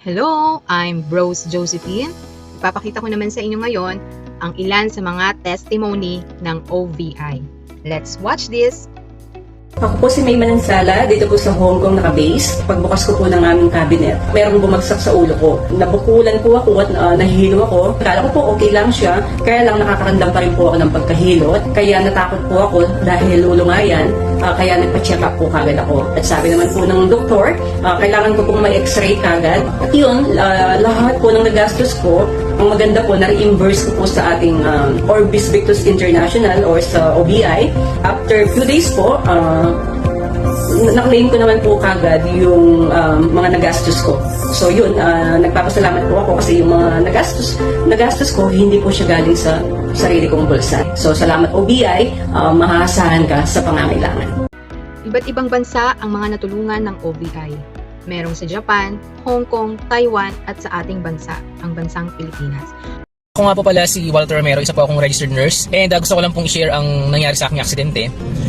Hello, I'm Bros Josephine. Ipapakita ko naman sa inyo ngayon ang ilan sa mga testimony ng OVI. Let's watch this! Ako po si May Manansala, dito po sa Hong Kong naka-base. Pagbukas ko po ng aming cabinet, merong bumagsak sa ulo ko. Nabukulan po ako at nahihilo ako. Akala ko po okay lang siya, kaya lang nakakaramdam pa rin po ako ng pagkahilot. Kaya natakot po ako dahil ulungayan, kaya nagpa-check up po kagad ako. At sabi naman po ng doktor, kailangan ko pong may x-ray kagad. At yun, lahat po ng nagastos ko, ang maganda po, na-reimburse ko po sa ating Orbis Victus International or sa OBI. After few days po, na-claim ko naman po kagad yung mga nagastos ko. So yun, nagpapasalamat po ako kasi yung mga nagastos ko, hindi po siya galing sa sarili kong bulsa. So salamat OBI, mahahasahan ka sa pangangailangan. Iba't ibang bansa ang mga natulungan ng OVI. Merong sa Japan, Hong Kong, Taiwan at sa ating bansa, ang bansang Pilipinas. Ako nga po pala si Walter Romero, isa po akong registered nurse, and gusto ko lang pong i-share ang nangyari sa aking aksidente.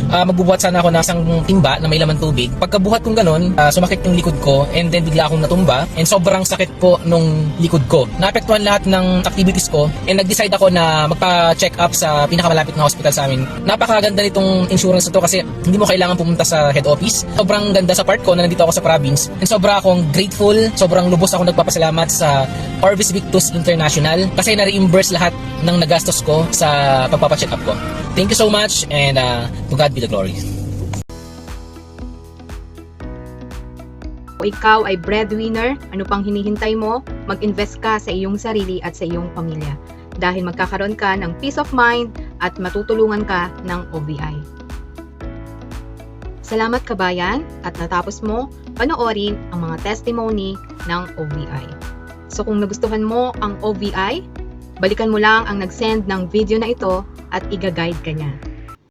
Magbubuhat sana ako ng isang timba na may laman tubig. Pagkabuhat kong ganun, sumakit yung likod ko and then bigla akong natumba and sobrang sakit po nung likod ko. Naapektuhan lahat ng activities ko and nag-decide ako na magpa-check up sa pinakamalapit na hospital sa amin. Napakaganda nitong insurance na to kasi hindi mo kailangan pumunta sa head office. Sobrang ganda sa part ko na nandito ako sa province and sobra akong grateful, sobrang lubos akong nagpapasalamat sa Orbis Victus International kasi na-reimburse lahat ng nagastos ko sa pagpapacheck up ko. Thank you so much and to God be the glory. Kung ikaw ay breadwinner, ano pang hinihintay mo? Mag-invest ka sa iyong sarili at sa iyong pamilya dahil magkakaroon ka ng peace of mind at matutulungan ka ng OVI. Salamat kabayan at natapos mo panoorin ang mga testimony ng OVI. So kung nagustuhan mo ang OVI, balikan mo lang ang nag-send ng video na ito at i-guide ka niya.